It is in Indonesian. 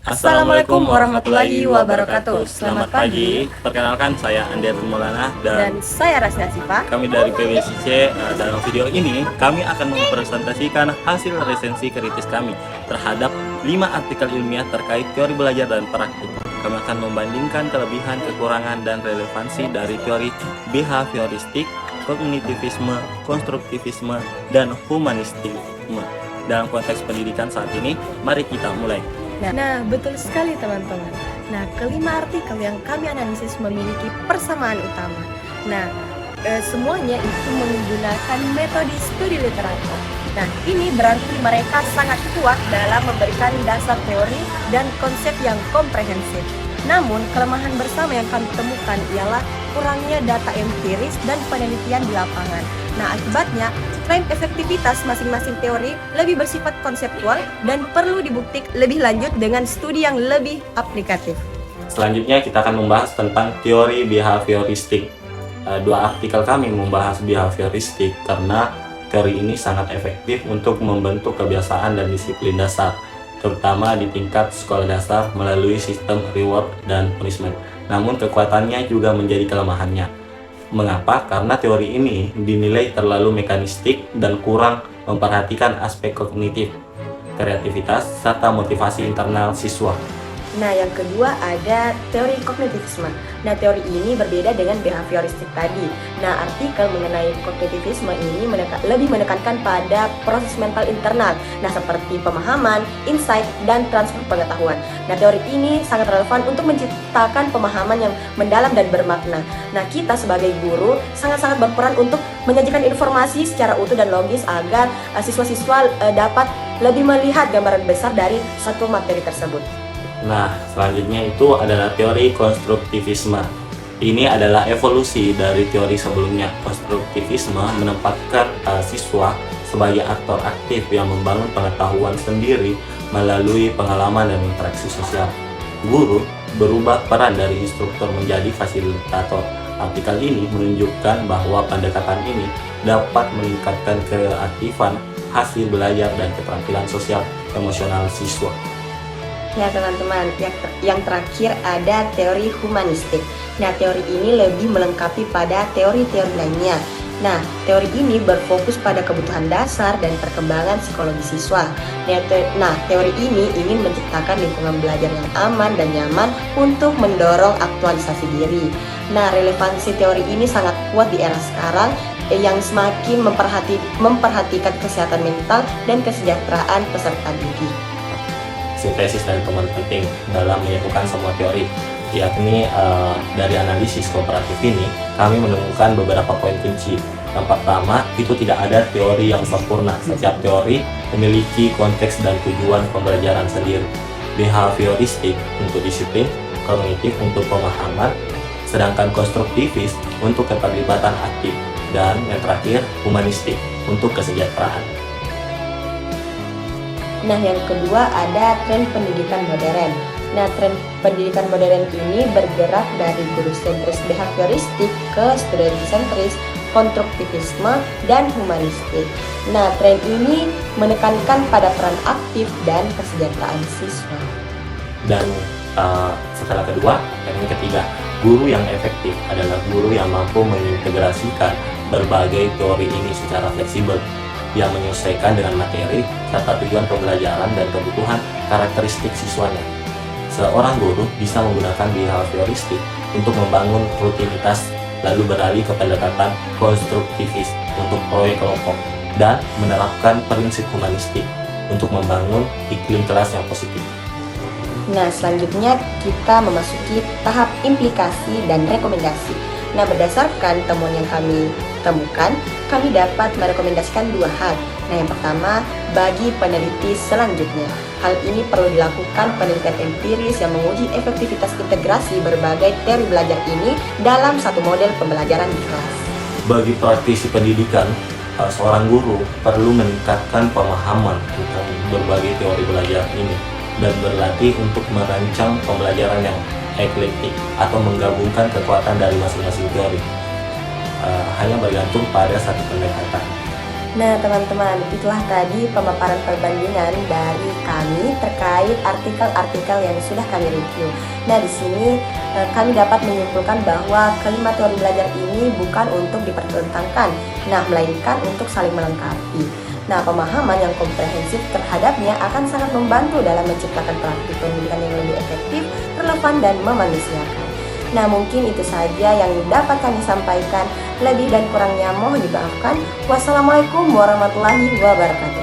Assalamualaikum warahmatullahi wabarakatuh. Selamat pagi. Perkenalkan, saya Andir Maulana Dan dan saya Rasya Siva. kami dari PWCC. Dalam video ini kami akan mempresentasikan hasil resensi kritis kami terhadap 5 artikel ilmiah terkait teori belajar dan praktik. Kami akan membandingkan kelebihan, kekurangan, dan relevansi dari teori behavioristik, kognitivisme, konstruktivisme, dan humanistisme. Dalam konteks pendidikan saat ini, mari kita mulai. Nah, betul sekali teman-teman. Nah, kelima artikel yang kami analisis memiliki persamaan utama. Nah, semuanya itu menggunakan metode studi literatur. Nah, ini berarti mereka sangat kuat dalam memberikan dasar teori dan konsep yang komprehensif. Namun, kelemahan bersama yang kami temukan ialah kurangnya data empiris dan penelitian di lapangan. Nah, akibatnya, klaim efektivitas masing-masing teori lebih bersifat konseptual dan perlu dibuktikan lebih lanjut dengan studi yang lebih aplikatif. Selanjutnya kita akan membahas tentang teori behavioristik. Dua artikel kami membahas behavioristik karena teori ini sangat efektif untuk membentuk kebiasaan dan disiplin dasar, terutama di tingkat sekolah dasar melalui sistem reward dan punishment. Namun kekuatannya juga menjadi kelemahannya. Mengapa? Karena teori ini dinilai terlalu mekanistik dan kurang memperhatikan aspek kognitif, kreativitas, serta motivasi internal siswa. Nah, yang kedua ada teori kognitivisme. Nah, teori ini berbeda dengan behavioristik tadi. Nah, artikel mengenai kognitivisme ini lebih menekankan pada proses mental internal. Nah, seperti pemahaman, insight, dan transfer pengetahuan. Nah, teori ini sangat relevan untuk menciptakan pemahaman yang mendalam dan bermakna. Nah, kita sebagai guru sangat-sangat berperan untuk menyajikan informasi secara utuh dan logis agar siswa-siswa dapat lebih melihat gambaran besar dari satu materi tersebut. Nah, selanjutnya itu adalah teori konstruktivisme. Ini adalah evolusi dari teori sebelumnya. Konstruktivisme menempatkan siswa sebagai aktor aktif yang membangun pengetahuan sendiri melalui pengalaman dan interaksi sosial. Guru berubah peran dari instruktur menjadi fasilitator. Artikel ini menunjukkan bahwa pendekatan ini dapat meningkatkan keaktifan, hasil belajar, dan keterampilan sosial emosional siswa. Ya teman-teman, yang terakhir ada teori humanistik. Nah, teori ini lebih melengkapi pada teori-teori lainnya. Nah, teori ini berfokus pada kebutuhan dasar dan perkembangan psikologi siswa. Nah, teori ini ingin menciptakan lingkungan belajar yang aman dan nyaman untuk mendorong aktualisasi diri. Nah, relevansi teori ini sangat kuat di era sekarang yang semakin memperhatikan kesehatan mental dan kesejahteraan peserta didik. Sintesis dari teman penting dalam menyatukan semua teori, yakni dari analisis komparatif ini kami menemukan beberapa poin kunci. Yang pertama, itu tidak ada teori yang sempurna. Setiap teori memiliki konteks dan tujuan pembelajaran sendiri. Behavioristik untuk disiplin, kognitif untuk pemahaman, sedangkan konstruktivis untuk keterlibatan aktif, dan yang terakhir humanistik untuk kesejahteraan. Nah, yang kedua ada tren pendidikan modern. Nah, tren pendidikan modern ini bergerak dari guru sentris behavioristik ke student sentris, konstruktivisme, dan humanistik. Nah, tren ini menekankan pada peran aktif dan kesejahteraan siswa. Dan setelah kedua, yang ketiga, guru yang efektif adalah guru yang mampu mengintegrasikan berbagai teori ini secara fleksibel, yang menyesuaikan dengan materi serta tujuan pembelajaran dan kebutuhan karakteristik siswanya. Seorang guru bisa menggunakan behavioristik untuk membangun rutinitas, lalu beralih ke pendekatan konstruktivis untuk proyek kelompok, dan menerapkan prinsip humanistik untuk membangun iklim kelas yang positif. Nah, selanjutnya kita memasuki tahap implikasi dan rekomendasi. Nah, berdasarkan temuan yang kami temukan, kami dapat merekomendasikan dua hal. Nah, yang pertama, bagi peneliti selanjutnya, hal ini perlu dilakukan penelitian empiris yang menguji efektivitas integrasi berbagai teori belajar ini dalam satu model pembelajaran di kelas. Bagi praktisi pendidikan, seorang guru perlu meningkatkan pemahaman tentang berbagai teori belajar ini dan berlatih untuk merancang pembelajaran yang eklektik atau menggabungkan kekuatan dari masing-masing teori. Hanya bergantung pada satu pendekatan. Nah teman-teman, itulah tadi pemaparan perbandingan dari kami terkait artikel-artikel yang sudah kami review. Nah di sini kami dapat menyimpulkan bahwa kelima teori belajar ini bukan untuk dipertentangkan, melainkan untuk saling melengkapi. Nah pemahaman yang komprehensif terhadapnya akan sangat membantu dalam menciptakan praktik pendidikan yang lebih efektif, relevan, dan memanusiakan. Nah mungkin itu saja yang dapat kami sampaikan. Lebih dan kurangnya mohon dimaafkan. Wassalamualaikum warahmatullahi wabarakatuh.